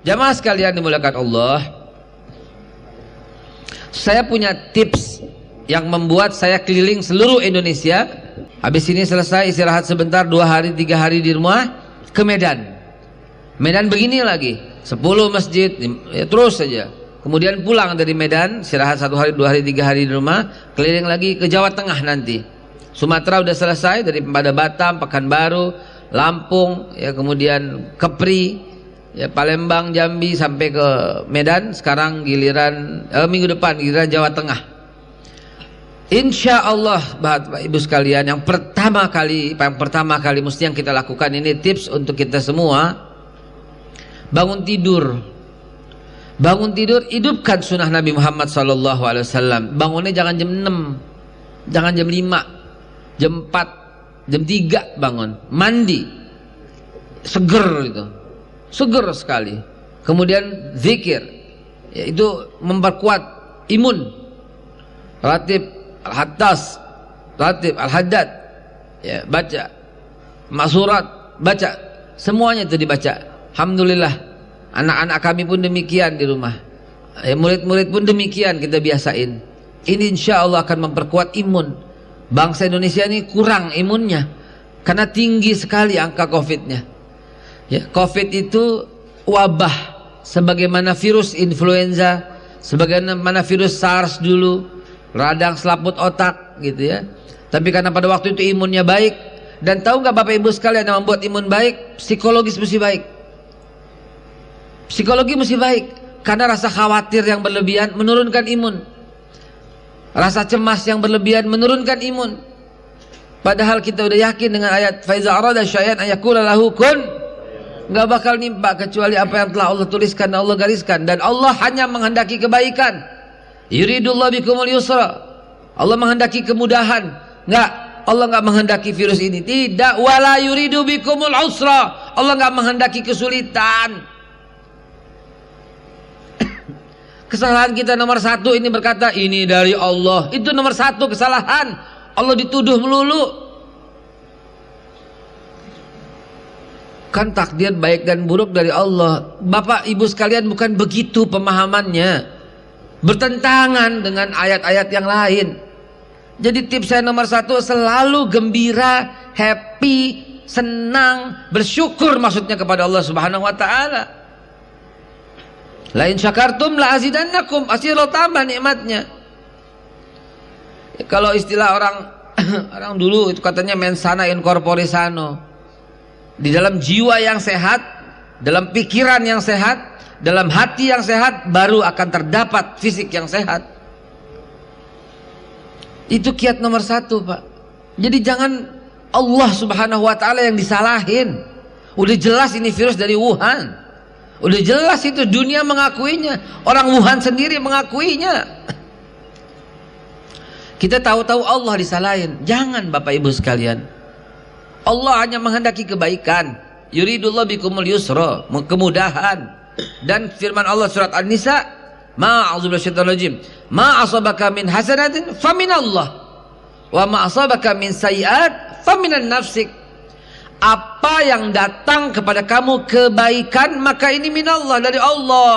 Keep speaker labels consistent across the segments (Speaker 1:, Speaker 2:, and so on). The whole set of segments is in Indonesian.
Speaker 1: Jamaah sekalian dimuliakan Allah, saya punya tips yang membuat saya keliling seluruh Indonesia. Habis ini selesai istirahat sebentar, 2 hari 3 hari di rumah, ke Medan. Medan begini lagi, 10 masjid, ya, terus saja. Kemudian pulang dari Medan, istirahat 1 hari 2 hari 3 hari di rumah, keliling lagi ke Jawa Tengah nanti. Sumatera udah selesai, dari pada Batam, Pekanbaru, Lampung, ya, kemudian Kepri, ya, Palembang, Jambi, sampai ke Medan. Sekarang giliran minggu depan giliran Jawa Tengah. Insya Allah Bapak Ibu sekalian, yang pertama kali mesti yang kita lakukan, ini tips untuk kita semua. Bangun tidur, hidupkan sunnah Nabi Muhammad SAW. Bangunnya jangan jam 6, jangan jam 5, jam 4, jam 3 bangun, mandi, seger itu, seger sekali. Kemudian zikir, yaitu memperkuat imun, ratib al-hattas, ratib al-haddad, ya, baca masurat, baca semuanya itu dibaca. Alhamdulillah, anak-anak kami pun demikian di rumah, ya, murid-murid pun demikian kita biasain. Ini insya Allah akan memperkuat imun. Bangsa Indonesia ini kurang imunnya karena tinggi sekali angka COVID-nya. Ya, COVID itu wabah, sebagaimana virus influenza, sebagaimana virus SARS dulu, radang selaput otak gitu ya. Tapi karena pada waktu itu imunnya baik. Dan tahu nggak Bapak Ibu sekalian, yang membuat imun baik, psikologis mesti baik. Psikologi mesti baik, karena rasa khawatir yang berlebihan menurunkan imun, rasa cemas yang berlebihan menurunkan imun. Padahal kita udah yakin dengan ayat faiza arada syai'an ayakula lahu kun, nggak bakal nimpa kecuali apa yang telah Allah tuliskan, Allah gariskan. Dan Allah hanya menghendaki kebaikan. Yuridullah bikumul yusra, Allah menghendaki kemudahan. Allah nggak menghendaki virus ini, tidak. Wala yuridu bikumul usra, Allah nggak menghendaki kesulitan. Kesalahan kita nomor 1 ini berkata ini dari Allah, itu nomor 1 kesalahan. Allah dituduh melulu. Kan takdir baik dan buruk dari Allah. Bapak Ibu sekalian, bukan begitu pemahamannya, bertentangan dengan ayat-ayat yang lain. Jadi tips saya nomor 1, selalu gembira, happy, senang, bersyukur maksudnya kepada Allah Subhanahu wa taala. Lain syakartum la azidannakum, pasti Allah tambah nikmatnya. Ya, kalau istilah orang dulu itu katanya mensana in corpore sano. Di dalam jiwa yang sehat, dalam pikiran yang sehat, dalam hati yang sehat, baru akan terdapat fisik yang sehat. Itu kiat nomor 1, Pak. Jadi jangan Allah Subhanahu wa taala yang disalahin. Udah jelas ini virus dari Wuhan. Udah jelas itu, dunia mengakuinya, orang Wuhan sendiri mengakuinya. Kita tahu-tahu Allah disalahin. Jangan Bapak Ibu sekalian. Allah hanya menghendaki kebaikan. Yuridullah bikumul yusra, kemudahan. Dan firman Allah surat An-Nisa, ma'azubillahisyaitonirrajim, ma asabaka min hasanatin faminallah, wa ma asabaka min sayiat faminan nafsik. Apa yang datang kepada kamu kebaikan, maka ini minallah, dari Allah.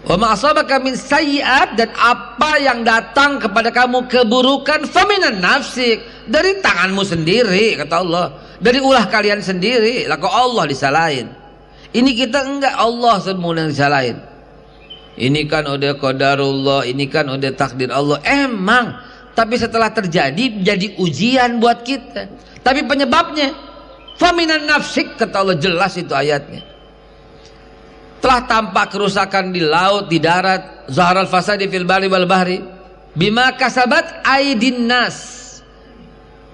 Speaker 1: Wa ma asabaka min sayyi'at, dan apa yang datang kepada kamu keburukan, faminan nafsik, dari tanganmu sendiri, kata Allah, dari ulah kalian sendiri. Lah kok Allah disalahin? Ini kita enggak, Allah semua yang disalahin. Ini kan udah qadarullah, ini kan udah takdir Allah. Emang, tapi setelah terjadi jadi ujian buat kita. Tapi penyebabnya faminan nafsik, kata Allah, jelas itu ayatnya. Telah tampak kerusakan di laut, di darat, zaharal fasadi fil bari wal bahri bima kasabat aidin nas,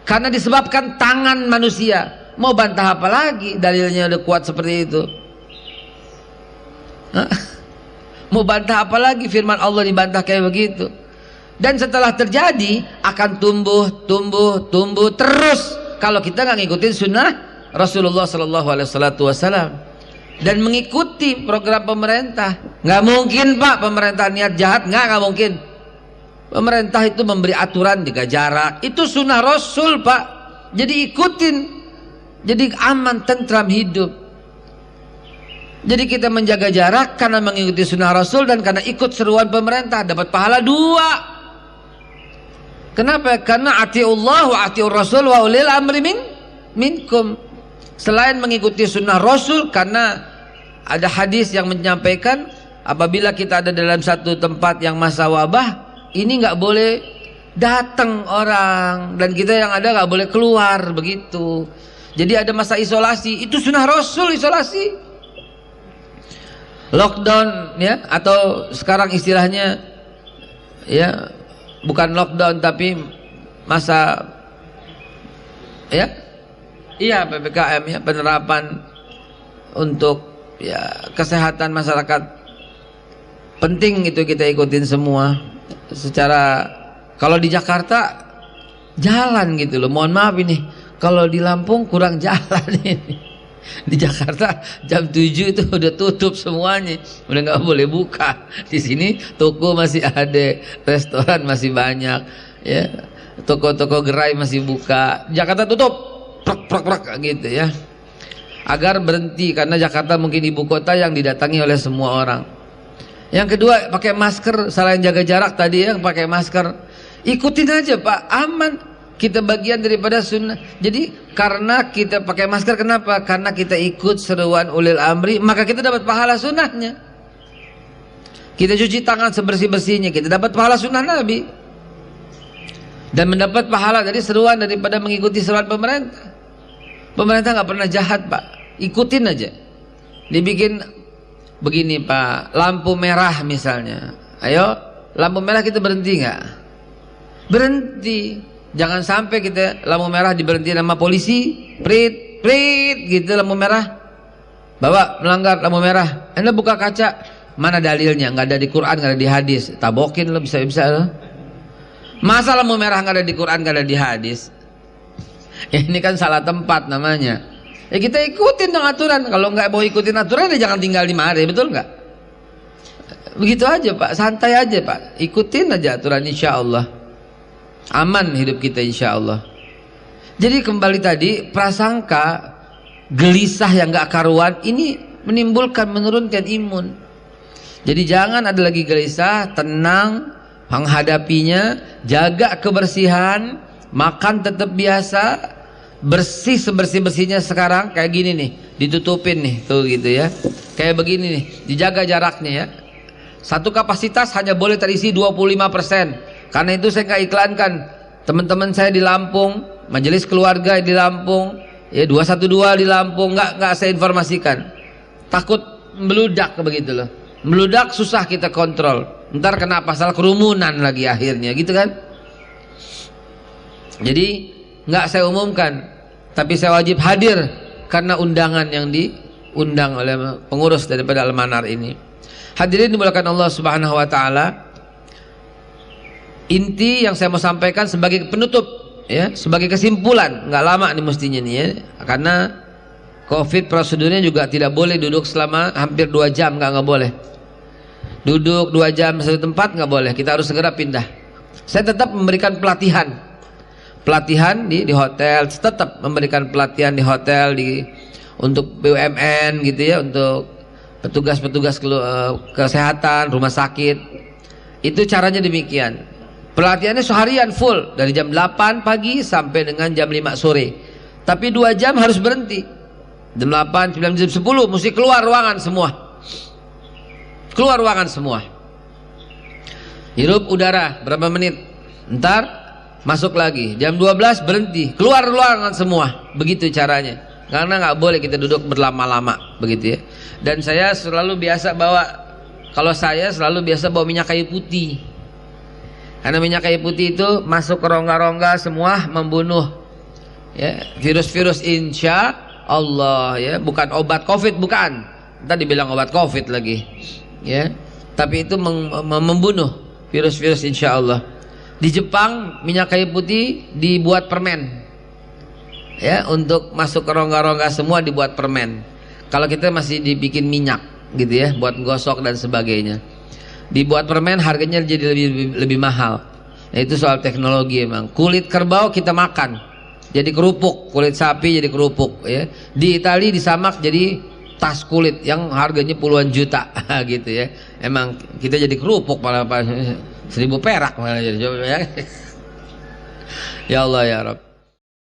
Speaker 1: karena disebabkan tangan manusia. Mau bantah apa lagi? Dalilnya udah kuat seperti itu. Mau bantah apa lagi? Firman Allah dibantah kayak begitu. Dan setelah terjadi akan tumbuh terus kalau kita nggak ngikutin sunnah Rasulullah SAW dan mengikuti program pemerintah. Nggak mungkin Pak pemerintah niat jahat, nggak mungkin. Pemerintah itu memberi aturan, jaga jarak, itu sunnah Rasul Pak. Jadi ikutin, jadi aman, tentram hidup. Jadi kita menjaga jarak karena mengikuti sunnah Rasul dan karena ikut seruan pemerintah, dapat pahala 2. Kenapa? Karena atiullah wa atiur Rasul wa ulil amri minkum. Selain mengikuti sunnah Rasul, karena ada hadis yang menyampaikan apabila kita ada dalam satu tempat yang masa wabah, ini nggak boleh datang orang, dan kita yang ada nggak boleh keluar, begitu. Jadi ada masa isolasi, itu sunnah Rasul, isolasi. Lockdown ya, atau sekarang istilahnya ya bukan lockdown tapi masa ya iya PPKM ya, penerapan untuk ya kesehatan masyarakat, penting itu kita ikutin semua. Secara kalau di Jakarta jalan gitu loh, mohon maaf ini kalau di Lampung kurang jalan ini. Di Jakarta jam 7 itu udah tutup semuanya, udah nggak boleh buka. Di sini toko masih ada, restoran masih banyak, ya, toko-toko gerai masih buka. Jakarta tutup, prok gitu ya, agar berhenti, karena Jakarta mungkin ibu kota yang didatangi oleh semua orang. Yang kedua, pakai masker, selain jaga jarak tadi ya, pakai masker, ikutin aja Pak, aman. Kita bagian daripada sunnah. Jadi karena kita pakai masker, kenapa? Karena kita ikut seruan ulil amri, maka kita dapat pahala sunnahnya. Kita cuci tangan sebersih-bersihnya, kita dapat pahala sunnah Nabi. Dan mendapat pahala dari seruan daripada mengikuti seruan pemerintah. Pemerintah nggak pernah jahat Pak, ikutin aja. Dibikin begini Pak, lampu merah misalnya, ayo lampu merah kita berhenti nggak? Berhenti. Jangan sampai kita lampu merah diberhenti sama polisi, prit gitu, lampu merah, bawa melanggar lampu merah, Anda buka kaca, mana dalilnya? Nggak ada di Quran, nggak ada di hadis, tabokin lo, bisa lo. Masa lampu merah nggak ada di Quran, nggak ada di hadis? Ini kan salah tempat namanya. Ya kita ikutin dong aturan. Kalau nggak mau ikutin aturan, ya jangan tinggal di mari, betul nggak? Begitu aja Pak, santai aja Pak, ikutin aja aturan, insya Allah aman hidup kita, insya Allah. Jadi kembali tadi, prasangka gelisah yang gak karuan ini menimbulkan, menurunkan imun. Jadi jangan ada lagi gelisah, tenang menghadapinya, jaga kebersihan, makan tetap biasa, bersih sebersih-bersihnya. Sekarang kayak gini nih, ditutupin nih tuh gitu ya, kayak begini nih, dijaga jaraknya ya. Satu kapasitas hanya boleh terisi 25%. Karena itu saya nggak iklankan. Teman-teman saya di Lampung, majelis keluarga di Lampung, ya 212 di Lampung, nggak saya informasikan. Takut meludak begitu loh. Meludak susah kita kontrol. Ntar kena pasal kerumunan lagi akhirnya, gitu kan? Jadi nggak saya umumkan, tapi saya wajib hadir karena undangan yang diundang oleh pengurus daripada Al-Manar ini. Hadirin dimuliakan Allah Subhanahu wa taala. Inti yang saya mau sampaikan sebagai penutup ya, sebagai kesimpulan, nggak lama nih mestinya nih ya, karena Covid prosedurnya juga tidak boleh duduk selama hampir 2 jam, nggak boleh duduk 2 jam satu tempat, nggak boleh, kita harus segera pindah. Saya tetap memberikan pelatihan di hotel, tetap memberikan pelatihan di hotel, untuk BUMN gitu ya, untuk petugas-petugas kesehatan, rumah sakit. Itu caranya demikian. Pelatihannya seharian full, dari jam 8 pagi sampai dengan jam 5 sore. Tapi 2 jam harus berhenti. Jam 8, 9, jam 10 mesti keluar ruangan semua. Keluar ruangan semua. Hirup udara berapa menit, ntar masuk lagi. Jam 12 berhenti, keluar ruangan semua. Begitu caranya. Karena nggak boleh kita duduk berlama-lama, begitu ya. Dan saya selalu biasa bawa minyak kayu putih. Karena minyak kayu putih itu masuk ke rongga-rongga semua, membunuh ya virus-virus, insya Allah ya. Bukan obat Covid, bukan. Tadi bilang obat Covid lagi ya. Tapi itu membunuh virus-virus, insya Allah. Di Jepang minyak kayu putih dibuat permen ya, untuk masuk ke rongga-rongga semua dibuat permen. Kalau kita masih dibikin minyak gitu ya, buat gosok dan sebagainya. Dibuat permen harganya jadi lebih mahal. Nah, itu soal teknologi emang. Kulit kerbau kita makan jadi kerupuk, kulit sapi jadi kerupuk ya. Di Italia disamak jadi tas kulit yang harganya puluhan juta gitu ya. Emang kita jadi kerupuk malah 1.000 perak malah jadi. Ya Allah ya Rabb.